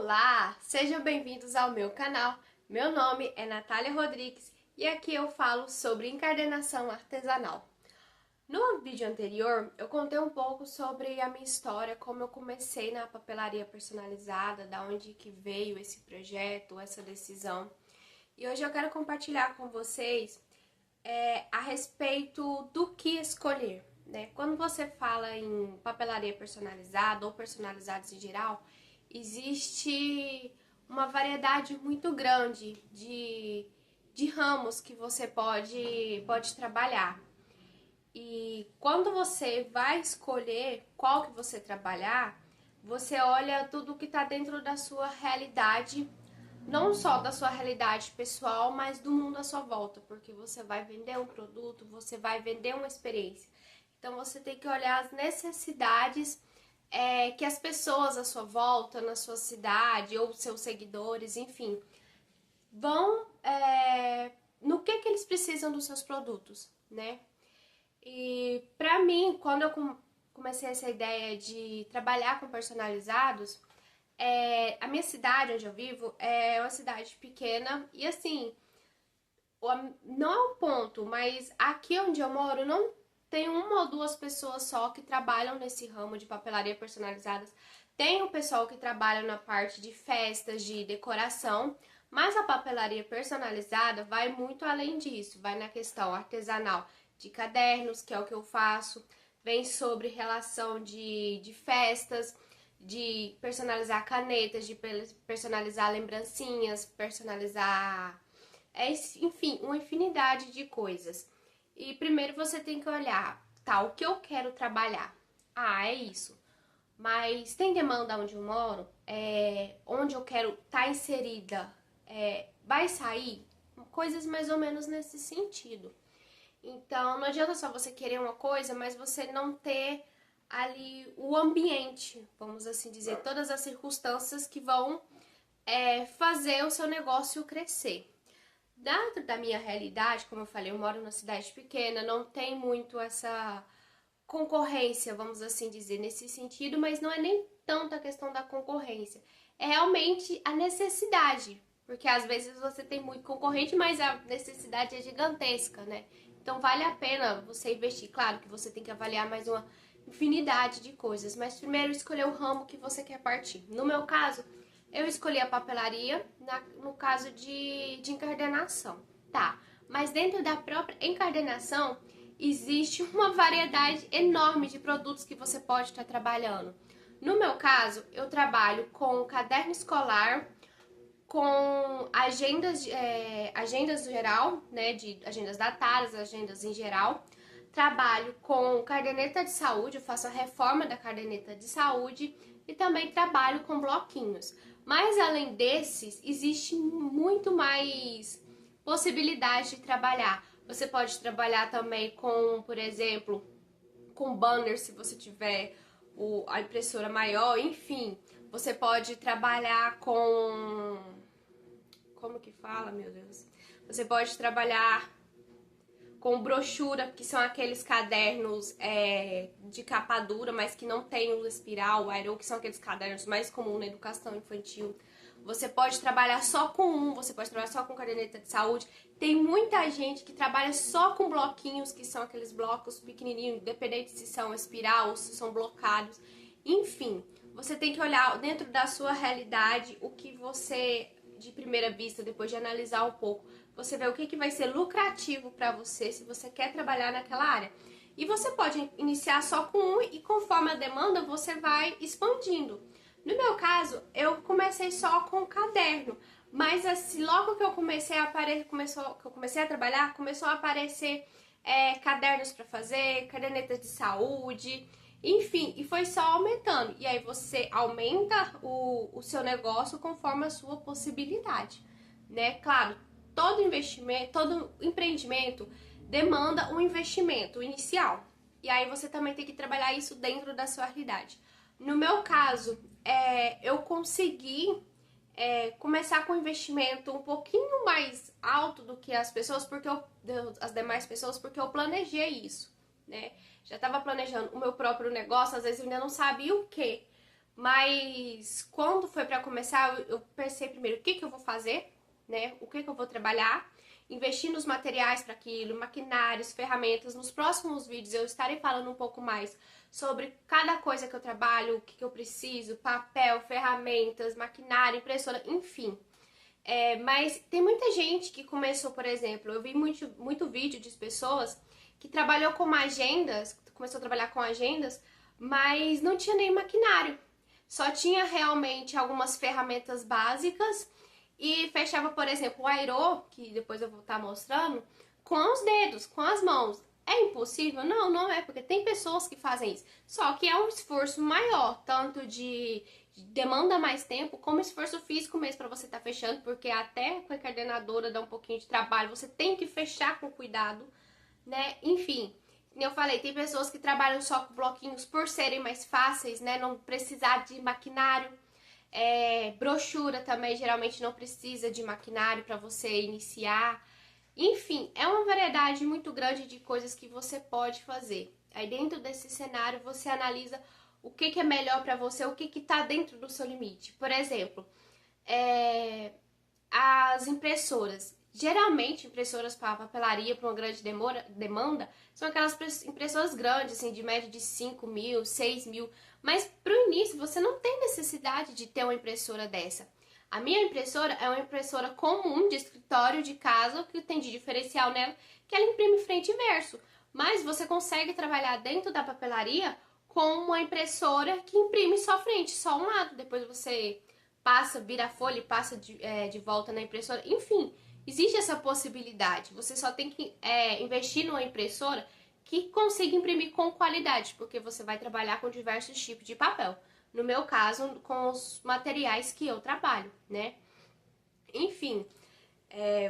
Olá, sejam bem-vindos ao meu canal. Meu nome é Natália Rodrigues e aqui eu falo sobre encadernação artesanal. No vídeo anterior, eu contei um pouco sobre a minha história, como eu comecei na papelaria personalizada, da onde que veio esse projeto, essa decisão. E hoje eu quero compartilhar com vocês a respeito do que escolher, né? Quando você fala em papelaria personalizada ou personalizados em geral, existe uma variedade muito grande de ramos que você pode trabalhar. E quando você vai escolher qual que você trabalhar, você olha tudo que está dentro da sua realidade, não só da sua realidade pessoal, mas do mundo à sua volta, porque você vai vender um produto, você vai vender uma experiência. Então você tem que olhar as necessidades que as pessoas à sua volta, na sua cidade, ou seus seguidores, enfim, vão no que eles precisam dos seus produtos, né? E pra mim, quando eu comecei essa ideia de trabalhar com personalizados, a minha cidade onde eu vivo é uma cidade pequena e assim, não é um ponto, mas aqui onde eu moro não tem uma ou duas pessoas só que trabalham nesse ramo de papelaria personalizadas. Tem o pessoal que trabalha na parte de festas, de decoração, mas a papelaria personalizada vai muito além disso, vai na questão artesanal de cadernos, que é o que eu faço, vem sobre relação de festas, de personalizar canetas, de personalizar lembrancinhas, personalizar, enfim, uma infinidade de coisas. E primeiro você tem que olhar, tá, o que eu quero trabalhar? Ah, é isso. Mas tem demanda onde eu moro? Onde eu quero estar inserida? Vai sair? Coisas mais ou menos nesse sentido. Então, não adianta só você querer uma coisa, mas você não ter ali o ambiente, vamos assim dizer, todas as circunstâncias que vão fazer o seu negócio crescer. Dentro da minha realidade, como eu falei, eu moro numa cidade pequena, não tem muito essa concorrência, vamos assim dizer, nesse sentido, mas não é nem tanto a questão da concorrência, é realmente a necessidade, porque às vezes você tem muito concorrente, mas a necessidade é gigantesca, né? Então vale a pena você investir. Claro que você tem que avaliar mais uma infinidade de coisas, mas primeiro escolher o ramo que você quer partir. No meu caso, eu escolhi a papelaria no caso de encadernação, tá? Mas dentro da própria encadernação existe uma variedade enorme de produtos que você pode estar trabalhando. No meu caso, eu trabalho com caderno escolar, com agendas geral, né, de agendas datadas, agendas em geral. Trabalho com caderneta de saúde, eu faço a reforma da caderneta de saúde e também trabalho com bloquinhos. Mas além desses, existe muito mais possibilidade de trabalhar. Você pode trabalhar também com, por exemplo, com banner se você tiver a impressora maior, enfim. Você pode trabalhar com... Como que fala, meu Deus? Você pode trabalhar com brochura, que são aqueles cadernos de capa dura, mas que não tem o espiral, o aero, que são aqueles cadernos mais comuns na educação infantil. Você pode trabalhar só com você pode trabalhar só com caderneta de saúde. Tem muita gente que trabalha só com bloquinhos, que são aqueles blocos pequenininhos, independente se são espiral ou se são blocados. Enfim, você tem que olhar dentro da sua realidade o que você, de primeira vista, depois de analisar um pouco, você vê o que vai ser lucrativo para você se você quer trabalhar naquela área. E você pode iniciar só com um e conforme a demanda você vai expandindo. No meu caso, eu comecei só com o caderno, mas assim, logo que eu comecei a trabalhar, começou a aparecer cadernos para fazer, cadernetas de saúde, enfim, e foi só aumentando. E aí você aumenta o seu negócio conforme a sua possibilidade, né? Claro, todo investimento, todo empreendimento demanda um investimento inicial. E aí você também tem que trabalhar isso dentro da sua realidade. No meu caso, eu consegui começar com um investimento um pouquinho mais alto do que as pessoas, as demais pessoas, porque eu planejei isso, né? Já estava planejando o meu próprio negócio, às vezes eu ainda não sabia o quê. Mas quando foi para começar, eu pensei primeiro o que eu vou fazer, né? O que eu vou trabalhar, investir nos materiais para aquilo, maquinários, ferramentas. Nos próximos vídeos eu estarei falando um pouco mais sobre cada coisa que eu trabalho, o que eu preciso, papel, ferramentas, maquinário, impressora, enfim. Mas tem muita gente que começou, por exemplo, eu vi muito vídeo de pessoas que trabalhou com agendas, começou a trabalhar com agendas, mas não tinha nem maquinário. Só tinha realmente algumas ferramentas básicas e fechava, por exemplo, o airô, que depois eu vou estar mostrando, com os dedos, com as mãos. É impossível? Não, não é, porque tem pessoas que fazem isso. Só que é um esforço maior, tanto de demanda mais tempo, como esforço físico mesmo para você estar fechando, porque até com a coordenadora dá um pouquinho de trabalho, você tem que fechar com cuidado, né? Enfim, como eu falei, tem pessoas que trabalham só com bloquinhos por serem mais fáceis, né? Não precisar de maquinário. Brochura também geralmente não precisa de maquinário para você iniciar. Enfim, é uma variedade muito grande de coisas que você pode fazer. Aí dentro desse cenário você analisa o que é melhor para você, o que está dentro do seu limite. Por exemplo, as impressoras. Geralmente, impressoras para papelaria, para uma grande demanda, são aquelas impressoras grandes, assim, de média de 5 mil, 6 mil. Mas para o início, você não tem necessidade de ter uma impressora dessa. A minha impressora é uma impressora comum de escritório de casa, que tem de diferencial nela, que ela imprime frente e verso. Mas você consegue trabalhar dentro da papelaria com uma impressora que imprime só frente, só um lado. Depois você passa, vira a folha e passa de volta na impressora. Enfim, existe essa possibilidade. Você só tem que investir numa impressora que consiga imprimir com qualidade, porque você vai trabalhar com diversos tipos de papel. No meu caso, com os materiais que eu trabalho, né? Enfim,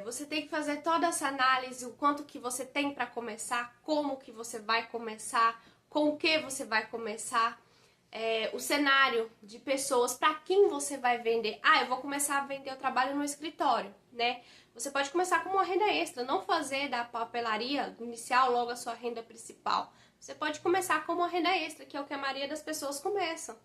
você tem que fazer toda essa análise, o quanto que você tem para começar, como que você vai começar, com o que você vai começar, o cenário de pessoas, para quem você vai vender. Eu vou começar a vender o trabalho no escritório, né? Você pode começar com uma renda extra, não fazer da papelaria inicial logo a sua renda principal. Você pode começar com uma renda extra, que é o que a maioria das pessoas começam,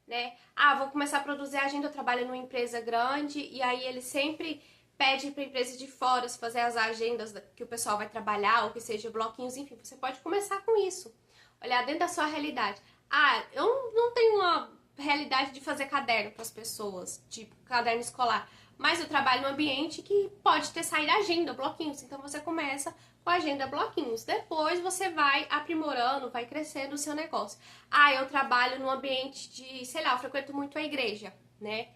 né? Vou começar a produzir agenda, eu trabalho numa empresa grande, e aí eles sempre pedem para empresas de fora fazer as agendas que o pessoal vai trabalhar, ou que seja bloquinhos, enfim, você pode começar com isso. Olhar dentro da sua realidade. Eu não tenho uma realidade de fazer caderno para as pessoas, tipo caderno escolar, mas eu trabalho num ambiente que pode ter saído agenda, bloquinhos, então você começa com a agenda bloquinhos, depois você vai aprimorando, vai crescendo o seu negócio. Eu trabalho num ambiente de, sei lá, eu frequento muito a igreja, né?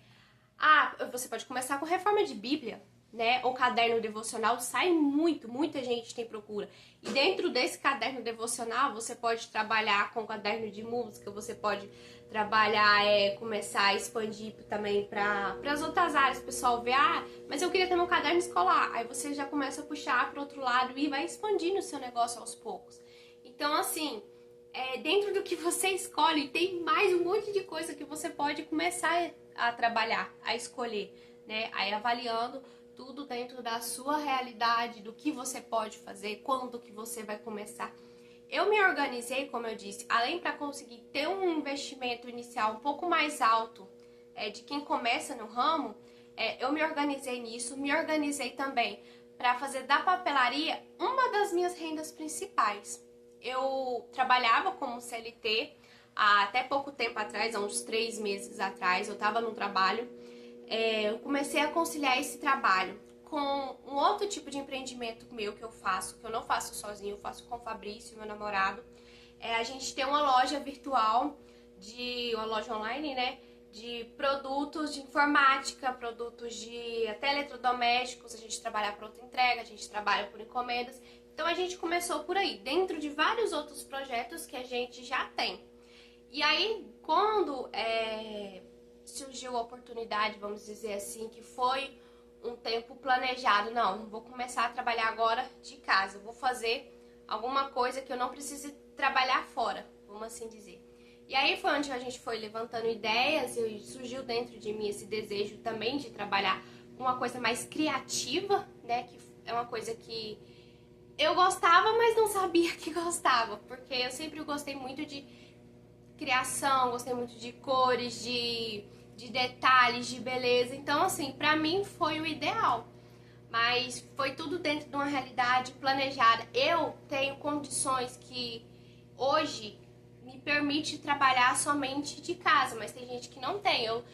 Você pode começar com reforma de Bíblia, né? Ou caderno devocional, sai muita gente tem procura. E dentro desse caderno devocional, você pode trabalhar com caderno de música, você pode trabalhar, começar a expandir também para as outras áreas. O pessoal vê, mas eu queria ter meu caderno escolar. Aí você já começa a puxar para outro lado e vai expandindo o seu negócio aos poucos. Então, assim, dentro do que você escolhe, tem mais um monte de coisa que você pode começar a trabalhar, a escolher, né? Aí avaliando tudo dentro da sua realidade, do que você pode fazer, quando que você vai começar. Eu me organizei, como eu disse, além para conseguir ter um investimento inicial um pouco mais alto de quem começa no ramo, eu me organizei nisso, me organizei também para fazer da papelaria uma das minhas rendas principais. Eu trabalhava como CLT há até pouco tempo atrás, há uns 3 meses atrás, eu estava num trabalho. Eu comecei a conciliar esse trabalho com um outro tipo de empreendimento meu que eu faço, que eu não faço sozinho, eu faço com o Fabrício, meu namorado. A gente tem uma loja virtual, uma loja online, né? De produtos de informática, produtos de até eletrodomésticos, a gente trabalha por outra entrega, a gente trabalha por encomendas. Então a gente começou por aí, dentro de vários outros projetos que a gente já tem. E aí, quando surgiu a oportunidade, vamos dizer assim, que foi um tempo planejado, não vou começar a trabalhar agora de casa, eu vou fazer alguma coisa que eu não precise trabalhar fora, vamos assim dizer. E aí foi onde a gente foi levantando ideias e surgiu dentro de mim esse desejo também de trabalhar com uma coisa mais criativa, né, que é uma coisa que eu gostava, mas não sabia que gostava, porque eu sempre gostei muito de criação, gostei muito de cores, de detalhes, de beleza. Então, assim, pra mim foi o ideal. Mas foi tudo dentro de uma realidade planejada. Eu tenho condições que hoje me permite trabalhar somente de casa, mas tem gente que não tem. Eu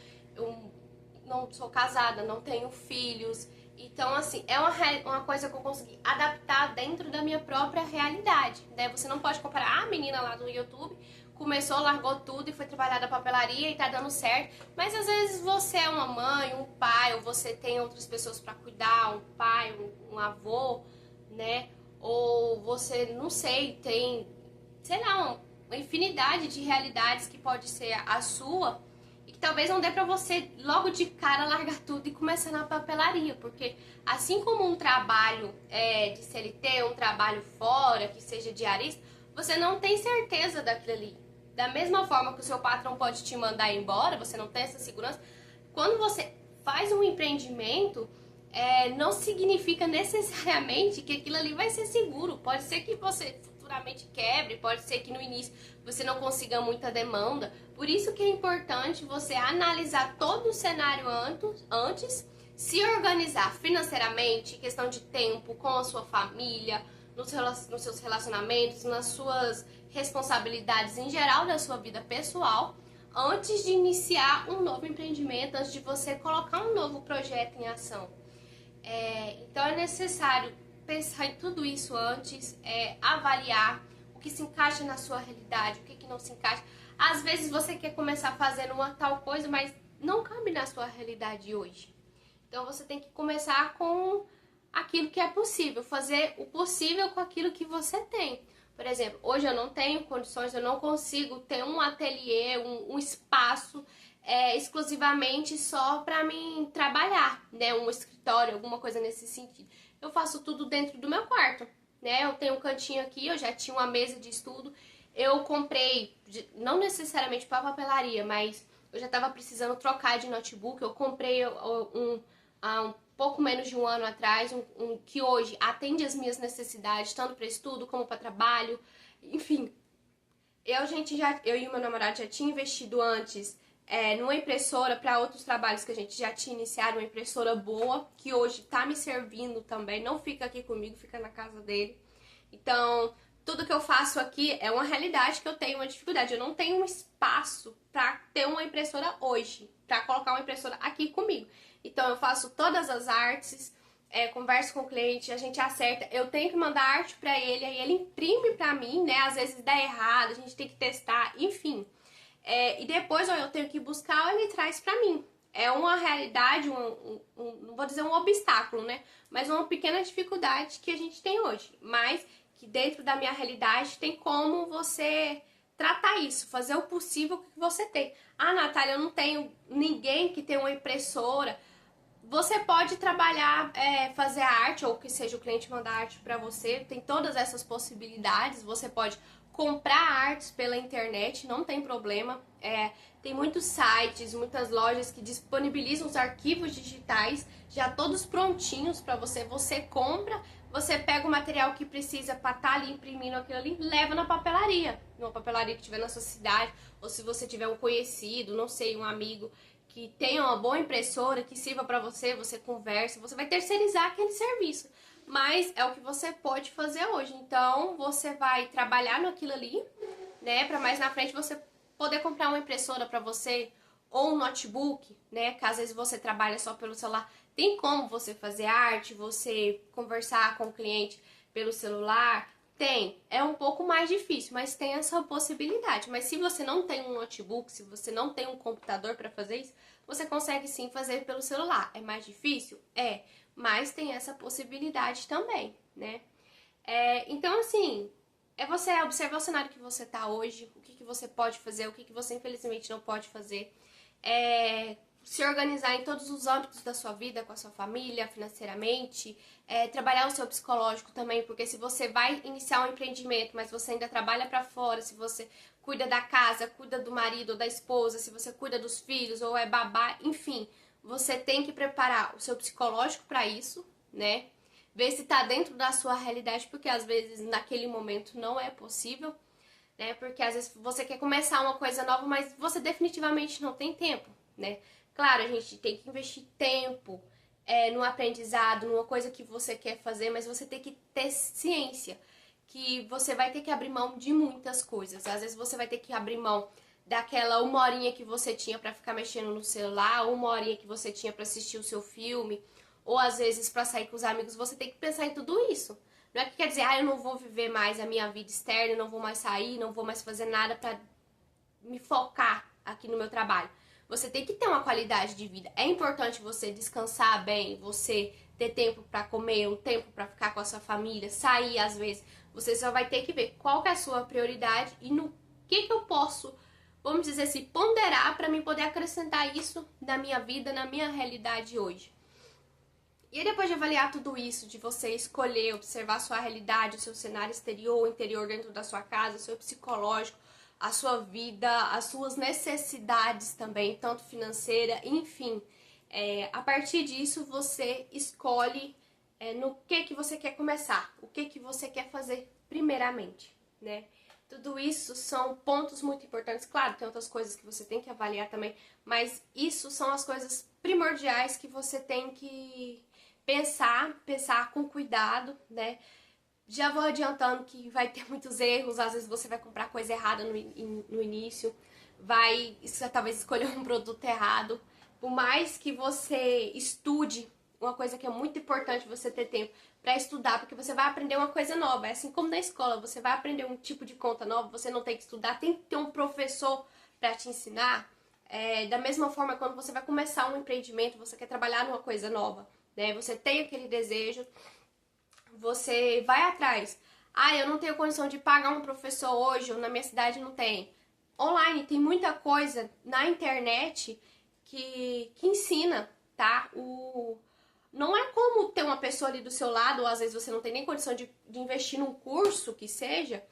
não sou casada, não tenho filhos. Então, assim, é uma coisa que eu consegui adaptar dentro da minha própria realidade, né? Você não pode comparar a menina lá do YouTube, começou, largou tudo e foi trabalhar da papelaria e tá dando certo. Mas às vezes você é uma mãe, um pai, ou você tem outras pessoas para cuidar, um pai, um avô, né? Ou você, não sei, tem, sei lá, uma infinidade de realidades que pode ser a sua e que talvez não dê pra você logo de cara largar tudo e começar na papelaria, porque assim como um trabalho de CLT, um trabalho fora, que seja diarista, você não tem certeza daquilo ali. Da mesma forma que o seu patrão pode te mandar embora, você não tem essa segurança. Quando você faz um empreendimento, não significa necessariamente que aquilo ali vai ser seguro. Pode ser que você futuramente quebre, pode ser que no início você não consiga muita demanda. Por isso que é importante você analisar todo o cenário antes, se organizar financeiramente, questão de tempo com a sua família, nos seus relacionamentos, nas suas responsabilidades em geral da sua vida pessoal, antes de iniciar um novo empreendimento, antes de você colocar um novo projeto em ação. Então é necessário pensar em tudo isso antes, avaliar o que se encaixa na sua realidade, o que não se encaixa. Às vezes você quer começar fazendo uma tal coisa, mas não cabe na sua realidade hoje. Então você tem que começar com aquilo que é possível, fazer o possível com aquilo que você tem. Por exemplo, hoje eu não tenho condições, eu não consigo ter um ateliê, um espaço exclusivamente só para mim trabalhar, né? Um escritório, alguma coisa nesse sentido. Eu faço tudo dentro do meu quarto, né? Eu tenho um cantinho aqui, eu já tinha uma mesa de estudo. Eu comprei, não necessariamente para papelaria, mas eu já estava precisando trocar de notebook. Eu comprei há um pouco menos de um ano atrás, que hoje atende as minhas necessidades, tanto para estudo como para trabalho. Enfim, eu e o meu namorado já tinha investido antes numa impressora para outros trabalhos que a gente já tinha iniciado, uma impressora boa, que hoje está me servindo também, não fica aqui comigo, fica na casa dele. Então, tudo que eu faço aqui é uma realidade que eu tenho uma dificuldade. Eu não tenho um espaço para ter uma impressora hoje, para colocar uma impressora aqui comigo. Então, eu faço todas as artes, converso com o cliente, a gente acerta. Eu tenho que mandar arte para ele, aí ele imprime para mim, né? Às vezes dá errado, a gente tem que testar, enfim. E depois ou eu tenho que buscar ou ele traz para mim. É uma realidade, não vou dizer um obstáculo, né? Mas uma pequena dificuldade que a gente tem hoje. Mas que dentro da minha realidade tem como você tratar isso, fazer o possível que você tem. Ah, Natália, eu não tenho ninguém que tenha uma impressora. Você pode trabalhar, fazer a arte, ou que seja o cliente mandar arte para você, tem todas essas possibilidades. Você pode comprar artes pela internet, não tem problema. Tem muitos sites, muitas lojas que disponibilizam os arquivos digitais, já todos prontinhos para você. Você compra, você pega o material que precisa para estar ali imprimindo aquilo ali, leva na papelaria, numa papelaria que tiver na sua cidade, ou se você tiver um conhecido, não sei, um amigo que tenha uma boa impressora, que sirva para você, você conversa, você vai terceirizar aquele serviço. Mas é o que você pode fazer hoje. Então, você vai trabalhar naquilo ali, né, para mais na frente você poder comprar uma impressora para você ou um notebook, né, que às vezes você trabalha só pelo celular. Tem como você fazer arte, você conversar com o cliente pelo celular? Tem. É um pouco mais difícil, mas tem essa possibilidade. Mas se você não tem um notebook, se você não tem um computador para fazer isso, você consegue sim fazer pelo celular. É mais difícil? É. Mas tem essa possibilidade também, né? Então, assim, você observar o cenário que você tá hoje, o que você pode fazer, o que você infelizmente não pode fazer. Se organizar em todos os âmbitos da sua vida, com a sua família, financeiramente, trabalhar o seu psicológico também, porque se você vai iniciar um empreendimento, mas você ainda trabalha para fora, se você cuida da casa, cuida do marido ou da esposa, se você cuida dos filhos ou é babá, enfim, você tem que preparar o seu psicológico para isso, né? Ver se tá dentro da sua realidade, porque às vezes naquele momento não é possível. né? Porque às vezes você quer começar uma coisa nova, mas você definitivamente não tem tempo, né? Claro, a gente tem que investir tempo no aprendizado, numa coisa que você quer fazer, mas você tem que ter ciência que você vai ter que abrir mão de muitas coisas. Às vezes você vai ter que abrir mão daquela uma horinha que você tinha para ficar mexendo no celular, uma horinha que você tinha para assistir o seu filme, ou às vezes para sair com os amigos. Você tem que pensar em tudo isso. Não é que quer dizer, eu não vou viver mais a minha vida externa, não vou mais sair, não vou mais fazer nada para me focar aqui no meu trabalho. Você tem que ter uma qualidade de vida. É importante você descansar bem, você ter tempo para comer, um tempo para ficar com a sua família, sair às vezes. Você só vai ter que ver qual que é a sua prioridade e no que eu posso, vamos dizer assim, ponderar para mim poder acrescentar isso na minha vida, na minha realidade hoje. E aí, depois de avaliar tudo isso, de você escolher, observar a sua realidade, o seu cenário exterior, o interior dentro da sua casa, o seu psicológico, a sua vida, as suas necessidades também, tanto financeira, enfim. A partir disso, você escolhe no que você quer começar, o que você quer fazer primeiramente, né? Tudo isso são pontos muito importantes. Claro, tem outras coisas que você tem que avaliar também, mas isso são as coisas primordiais que você tem que pensar com cuidado, né? Já vou adiantando que vai ter muitos erros, às vezes você vai comprar coisa errada no início, vai talvez escolher um produto errado. Por mais que você estude, uma coisa que é muito importante você ter tempo para estudar, porque você vai aprender uma coisa nova. É assim como na escola, você vai aprender um tipo de conta nova, você não tem que estudar, tem que ter um professor para te ensinar. Da mesma forma, quando você vai começar um empreendimento, você quer trabalhar numa coisa nova, né? Você tem aquele desejo, você vai atrás. Eu não tenho condição de pagar um professor hoje, ou na minha cidade não tem. Online tem muita coisa na internet que ensina, tá? Não é como ter uma pessoa ali do seu lado, ou às vezes você não tem nem condição de investir num curso que seja,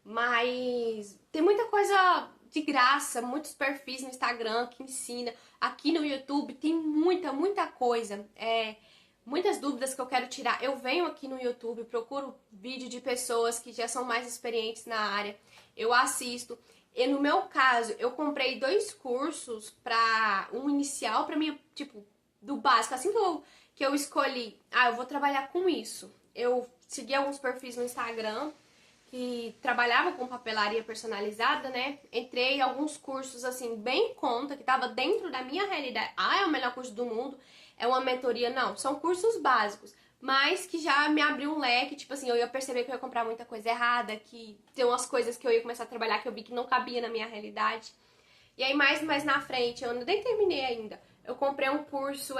mas tem muita coisa de graça, muitos perfis no Instagram que ensina. Aqui no YouTube tem muita coisa. Muitas dúvidas que eu quero tirar. Eu venho aqui no YouTube, procuro vídeo de pessoas que já são mais experientes na área. Eu assisto. E no meu caso, eu comprei 2 cursos para um inicial para mim, tipo, do básico. Assim que eu escolhi, eu vou trabalhar com isso. Eu segui alguns perfis no Instagram que trabalhava com papelaria personalizada, né? Entrei em alguns cursos, assim, bem em conta, que tava dentro da minha realidade. É o melhor curso do mundo, é uma mentoria. Não, são cursos básicos, mas que já me abriu um leque, tipo assim, eu ia perceber que eu ia comprar muita coisa errada, que tem umas coisas que eu ia começar a trabalhar que eu vi que não cabia na minha realidade. E aí, mais na frente, eu nem terminei ainda, eu comprei um curso,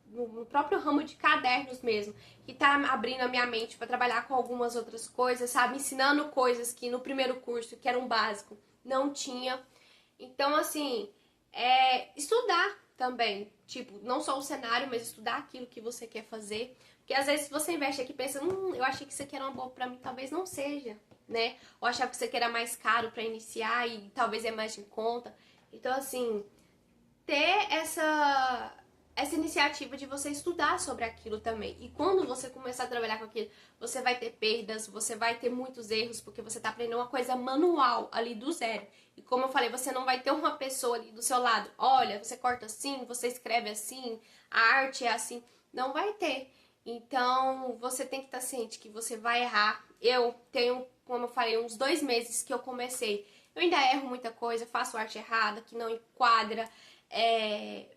no próprio ramo de cadernos mesmo, que tá abrindo a minha mente para trabalhar com algumas outras coisas, sabe? Ensinando coisas que no primeiro curso, que era um básico, não tinha. Então, assim, estudar também. Tipo, não só o cenário, mas estudar aquilo que você quer fazer. Porque às vezes você investe aqui e pensa, eu achei que isso aqui era uma boa pra mim, talvez não seja, né? Ou achava que isso aqui era mais caro pra iniciar e talvez é mais em conta. Então, assim, ter essa iniciativa de você estudar sobre aquilo também. E quando você começar a trabalhar com aquilo, você vai ter perdas, você vai ter muitos erros, porque você está aprendendo uma coisa manual ali do zero. E como eu falei, você não vai ter uma pessoa ali do seu lado. Olha, você corta assim, você escreve assim, a arte é assim. Não vai ter. Então, você tem que estar ciente que você vai errar. Eu tenho, como eu falei, uns 2 meses que eu comecei. Eu ainda erro muita coisa, faço arte errada, que não enquadra.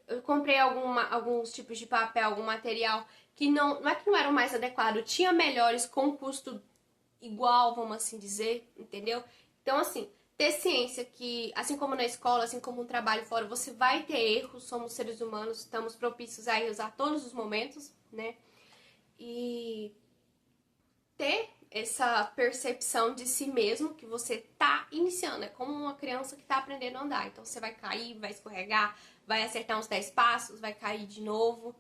Eu comprei alguns tipos de papel, algum material que não é que não eram mais adequado, tinha melhores com custo igual, vamos assim dizer, entendeu? Então, assim, ter ciência que, assim como na escola, assim como um trabalho fora, você vai ter erros, somos seres humanos, estamos propícios a erros a todos os momentos, né? E ter essa percepção de si mesmo que você tá iniciando. É como uma criança que tá aprendendo a andar. Então você vai cair, vai escorregar, vai acertar uns 10 passos, vai cair de novo.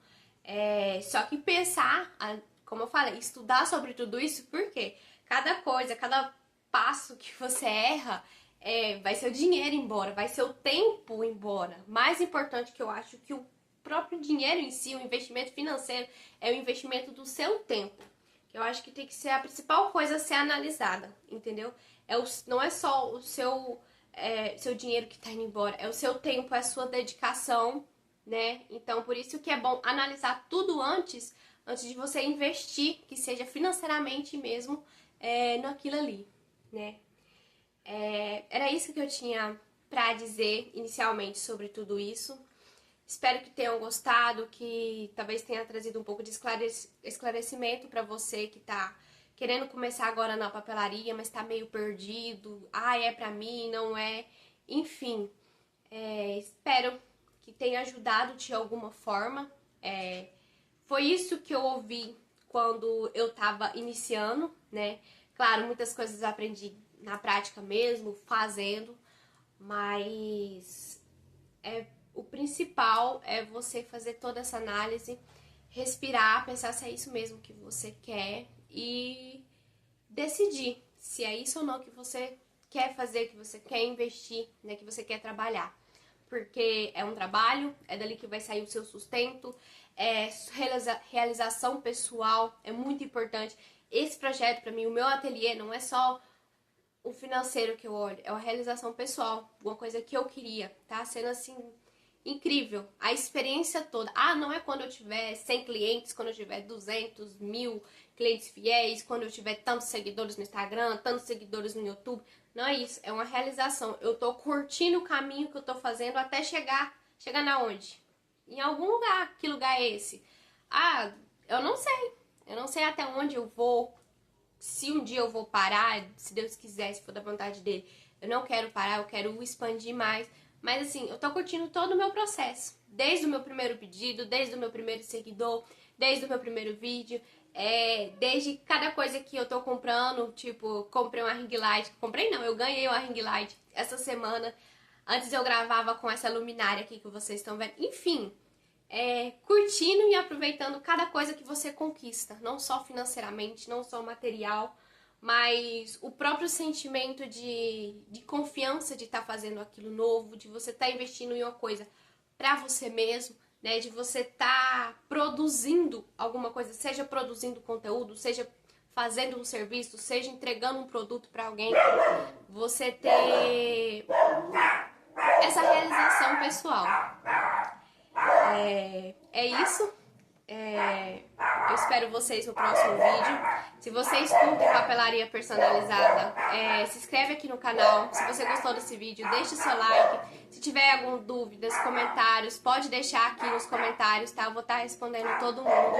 Só que pensar, como eu falei, estudar sobre tudo isso, porque cada coisa, cada passo que você erra, vai ser o dinheiro embora, vai ser o tempo embora. Mais importante que eu acho que o próprio dinheiro em si, o investimento financeiro, é o investimento do seu tempo. Eu acho que tem que ser a principal coisa a ser analisada, entendeu? Não é só o seu dinheiro que tá indo embora, é o seu tempo, é a sua dedicação, né? Então, por isso que é bom analisar tudo antes de você investir, que seja financeiramente mesmo, naquilo ali, né? Era isso que eu tinha pra dizer inicialmente sobre tudo isso. Espero que tenham gostado, que talvez tenha trazido um pouco de esclarecimento pra você que tá querendo começar agora na papelaria, mas tá meio perdido. Ah, é pra mim, não é? Enfim, espero que tenha ajudado de alguma forma. Foi isso que eu ouvi quando eu tava iniciando, né? Claro, muitas coisas eu aprendi na prática mesmo, fazendo, mas o principal é você fazer toda essa análise, respirar, pensar se é isso mesmo que você quer e decidir se é isso ou não que você quer fazer, que você quer investir, né, que você quer trabalhar. Porque é um trabalho, é dali que vai sair o seu sustento, realização pessoal, é muito importante. Esse projeto, para mim, o meu ateliê não é só o financeiro que eu olho, é a realização pessoal, uma coisa que eu queria, tá sendo assim incrível, a experiência toda. Ah, não é quando eu tiver 100 clientes, quando eu tiver 200, 1000 clientes fiéis, quando eu tiver tantos seguidores no Instagram, tantos seguidores no YouTube. Não é isso, é uma realização. Eu tô curtindo o caminho que eu tô fazendo até chegar na onde? Em algum lugar. Que lugar é esse? Ah, eu não sei. Eu não sei até onde eu vou. Se um dia eu vou parar, se Deus quiser, se for da vontade dele. Eu não quero parar, eu quero expandir mais. Mas assim, eu tô curtindo todo o meu processo. Desde o meu primeiro pedido, desde o meu primeiro seguidor, desde o meu primeiro vídeo, desde cada coisa que eu tô comprando, tipo, comprei uma ring light. Comprei não, eu ganhei uma ring light essa semana. Antes eu gravava com essa luminária aqui que vocês estão vendo. Enfim, curtindo e aproveitando cada coisa que você conquista. Não só financeiramente, não só material, mas o próprio sentimento de confiança de estar fazendo aquilo novo, de você estar investindo em uma coisa pra você mesmo, né? De você estar produzindo alguma coisa, seja produzindo conteúdo, seja fazendo um serviço, seja entregando um produto pra alguém, você ter essa realização pessoal. É isso. Eu espero vocês no próximo vídeo. Se vocês curtem papelaria personalizada, se inscreve aqui no canal. Se você gostou desse vídeo, deixe seu like. Se tiver alguma dúvida, comentários, pode deixar aqui nos comentários, tá? Eu vou estar respondendo todo mundo.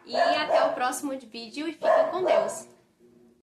E até o próximo vídeo e fiquem com Deus.